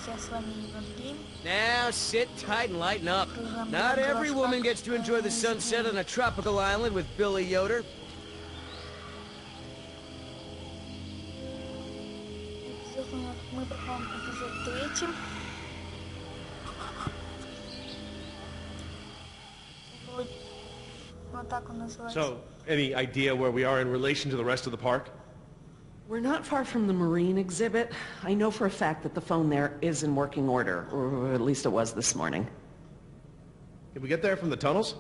я с вами Иван Гейм. Now sit tight and lighten up. Not every woman gets to enjoy the sunset on a tropical island with Billy Yoder. Мы проходим эпизод 3. Вот так он называется. So, any idea where we are in relation to the rest of the park? We're not far from the marine exhibit. I know for a fact that the phone there is in working order, or at least it was this morning. Can we get there from the tunnels?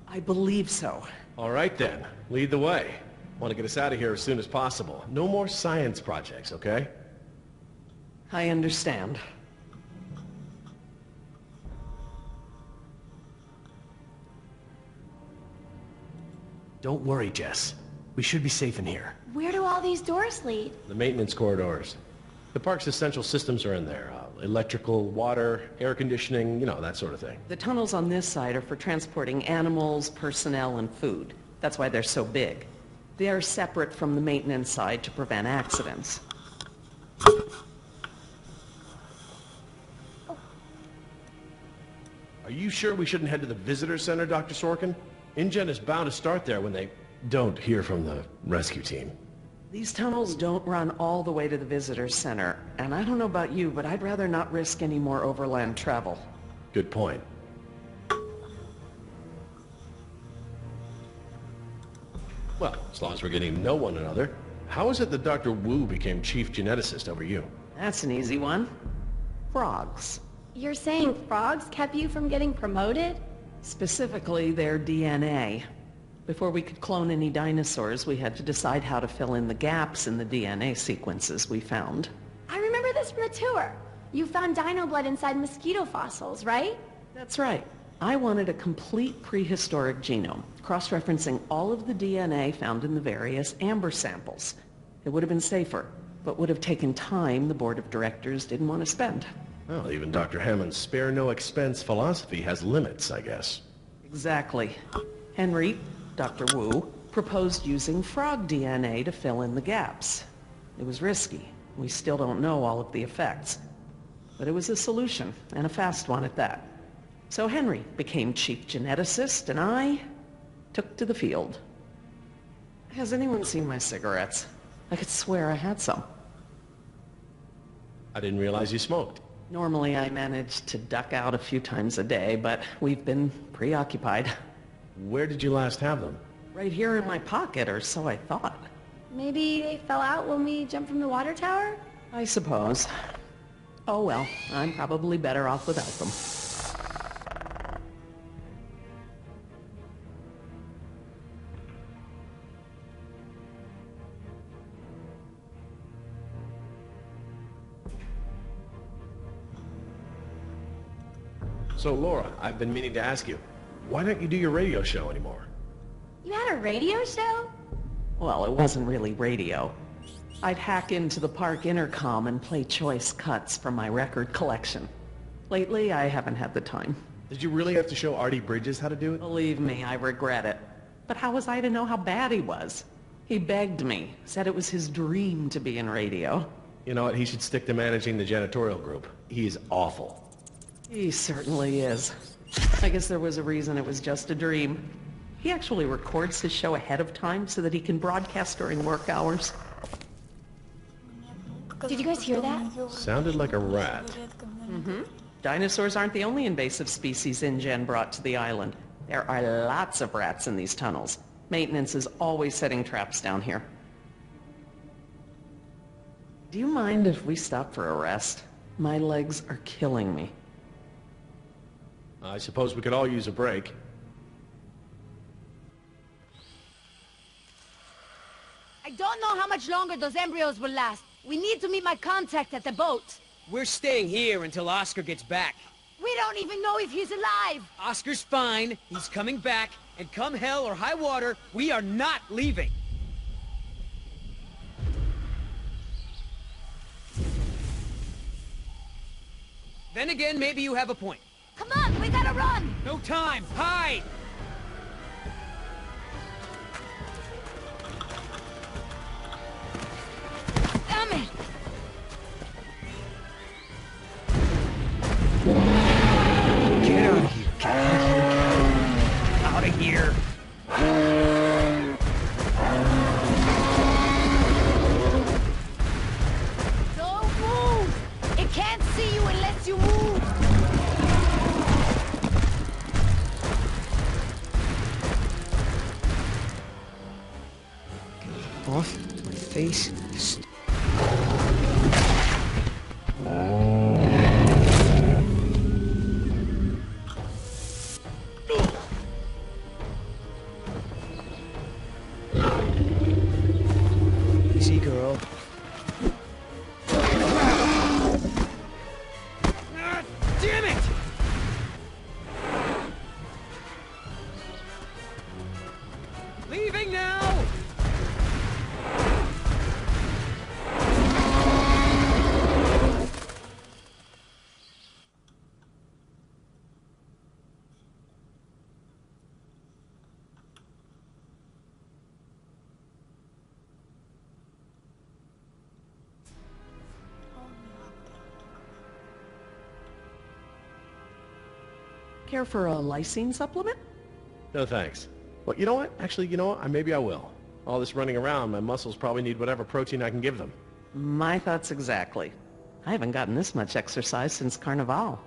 I believe so. All right then, lead the way. Want to get us out of here as soon as possible. No more science projects, okay? I understand. Don't worry, Jess. We should be safe in here. Where do all these doors lead? The maintenance corridors. The park's essential systems are in there. Electrical, water, air conditioning, you know, that sort of thing. The tunnels on this side are for transporting animals, personnel, and food. That's why they're so big. They are separate from the maintenance side to prevent accidents. Are you sure we shouldn't head to the visitor center, Dr. Sorkin? InGen is bound to start there when they don't hear from the rescue team. These tunnels don't run all the way to the visitor center, and I don't know about you, but I'd rather not risk any more overland travel. Good point. Well, as long as we're getting to know one another, how is it that Dr. Wu became chief geneticist over you? That's an easy one. Frogs. You're saying frogs kept you from getting promoted? Specifically, their DNA. Before we could clone any dinosaurs, we had to decide how to fill in the gaps in the DNA sequences we found. I remember this from the tour. You found dino blood inside mosquito fossils, right? That's right. I wanted a complete prehistoric genome, cross-referencing all of the DNA found in the various amber samples. It would have been safer, but would have taken time the board of directors didn't want to spend. Well, even Dr. Hammond's spare no expense philosophy has limits, I guess. Exactly. Henry, Dr. Wu, proposed using frog DNA to fill in the gaps. It was risky. We still don't know all of the effects. But it was a solution, and a fast one at that. So Henry became chief geneticist, and I took to the field. Has anyone seen my cigarettes? I could swear I had some. I didn't realize you smoked. Normally I manage to duck out a few times a day, but we've been preoccupied. Where did you last have them? Right here in my pocket, or so I thought. Maybe they fell out when we jumped from the water tower? I suppose. Oh well, I'm probably better off without them. So, Laura, I've been meaning to ask you, why don't you do your radio show anymore? You had a radio show? Well, it wasn't really radio. I'd hack into the park intercom and play choice cuts from my record collection. Lately, I haven't had the time. Did you really have to show Artie Bridges how to do it? Believe me, I regret it. But how was I to know how bad he was? He begged me, said it was his dream to be in radio. You know what, he should stick to managing the janitorial group. He's awful. He certainly is. I guess there was a reason it was just a dream. He actually records his show ahead of time so that he can broadcast during work hours. Did you guys hear that? Sounded like a rat. Mm-hmm. Dinosaurs aren't the only invasive species InGen brought to the island. There are lots of rats in these tunnels. Maintenance is always setting traps down here. Do you mind if we stop for a rest? My legs are killing me. I suppose we could all use a break. I don't know how much longer those embryos will last. We need to meet my contact at the boat. We're staying here until Oscar gets back. We don't even know if he's alive. Oscar's fine. He's coming back. And come hell or high water, we are not leaving. Then again, maybe you have a point. Come on, we gotta run! No time! Hide! Damn it! Get out of here. Get out of here. Get out of here. Don't move! It can't see you unless you move! Off my face. Easy, girl. Ah, damn it! Leaving now! Care for a lysine supplement? No thanks. Well, you know what? Actually, you know what? Maybe I will. All this running around, my muscles probably need whatever protein I can give them. My thoughts exactly. I haven't gotten this much exercise since Carnival.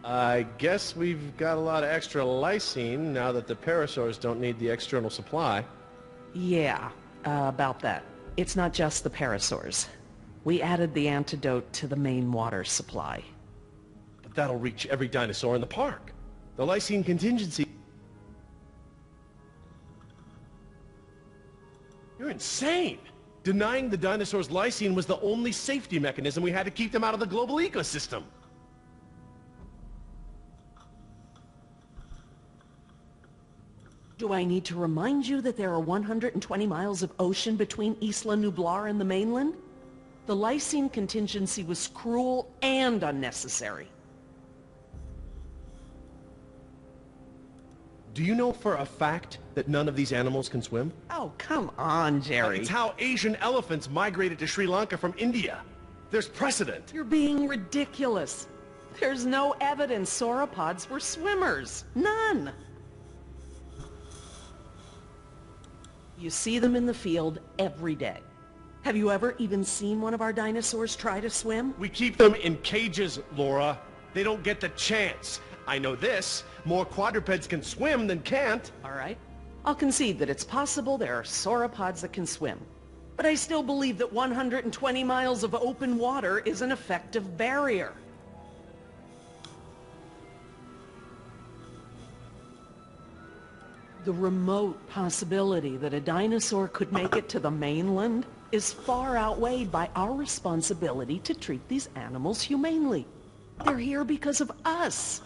I guess we've got a lot of extra lysine now that the parasaurs don't need the external supply. Yeah, about that. It's not just the parasaurs. We added the antidote to the main water supply. But that'll reach every dinosaur in the park. The lysine contingency... You're insane! Denying the dinosaurs lysine was the only safety mechanism we had to keep them out of the global ecosystem. Do I need to remind you that there are 120 miles of ocean between Isla Nublar and the mainland? The lysine contingency was cruel and unnecessary. Do you know for a fact that none of these animals can swim? Oh, come on, Jerry. It's how Asian elephants migrated to Sri Lanka from India. There's precedent. You're being ridiculous. There's no evidence sauropods were swimmers. None. You see them in the field every day. Have you ever even seen one of our dinosaurs try to swim? We keep them in cages, Laura. They don't get the chance. I know this. More quadrupeds can swim than can't. All right. I'll concede that it's possible there are sauropods that can swim. But I still believe that 120 miles of open water is an effective barrier. The remote possibility that a dinosaur could make it to the mainland is far outweighed by our responsibility to treat these animals humanely. They're here because of us.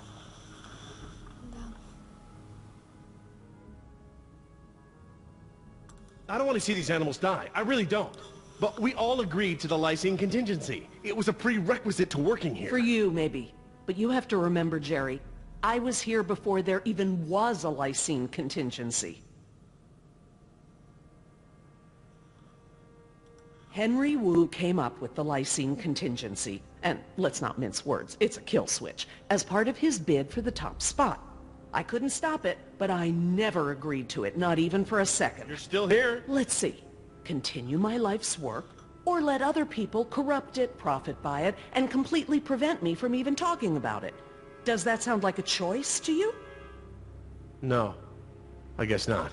I don't want to see these animals die. I really don't. But we all agreed to the lysine contingency. It was a prerequisite to working here. For you, maybe. But you have to remember, Jerry, I was here before there even was a lysine contingency. Henry Wu came up with the lysine contingency, and let's not mince words, it's a kill switch, as part of his bid for the top spot. I couldn't stop it, but I never agreed to it, not even for a second. You're still here. Let's see. Continue my life's work, or let other people corrupt it, profit by it, and completely prevent me from even talking about it. Does that sound like a choice to you? No, I guess not.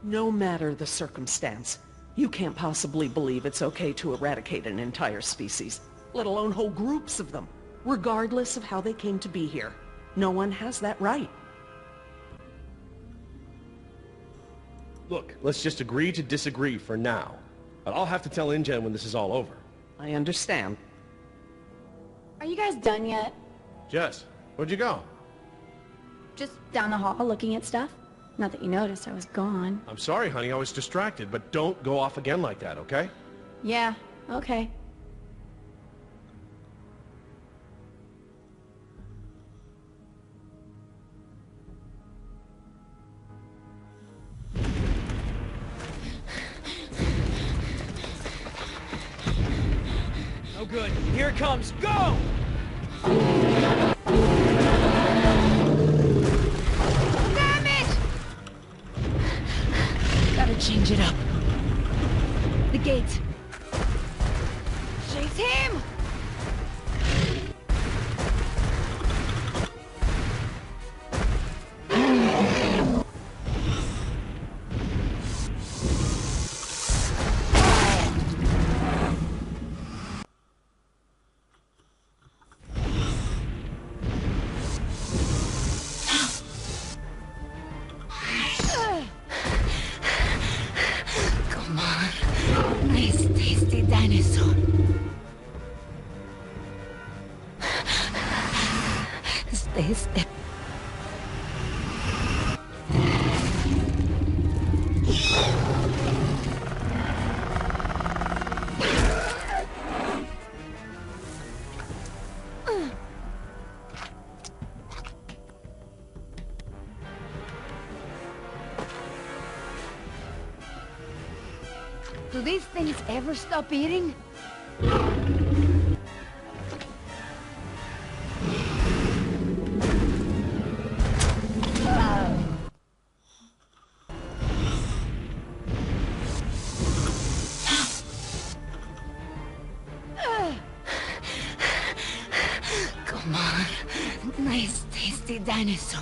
No matter the circumstance, you can't possibly believe it's okay to eradicate an entire species, let alone whole groups of them, regardless of how they came to be here. No one has that right. Look, let's just agree to disagree for now. But I'll have to tell InGen when this is all over. I understand. Are you guys done yet? Jess, where'd you go? Just down the hall looking at stuff? Not that you noticed I was gone. I'm sorry, honey, I was distracted, but don't go off again like that, okay? Yeah, okay. Oh good, here it comes, go! this. Do these things ever stop eating? Come on. Nice, tasty dinosaur.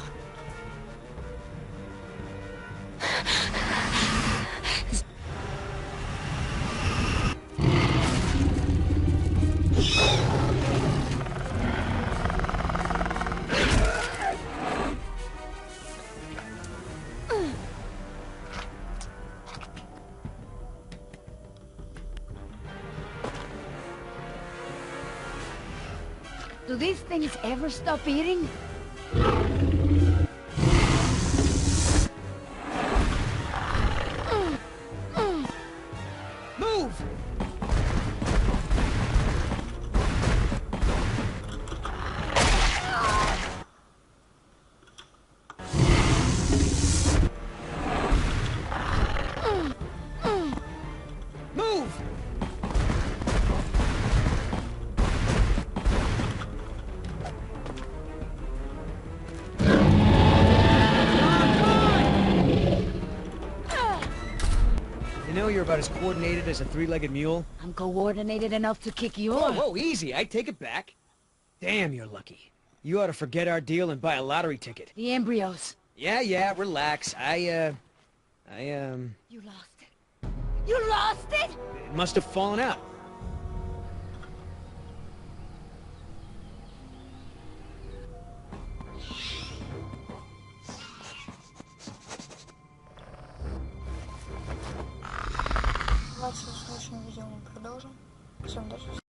Do these things ever stop eating? Move! Move! You know you're about as coordinated as a three-legged mule? I'm coordinated enough to kick your... Whoa, whoa, easy. I take it back. Damn, you're lucky. You ought to forget our deal and buy a lottery ticket. The embryos. Yeah, relax. You lost it. You lost it? It must have fallen out. Давайте в следующем видео мы продолжим. Всем удачи.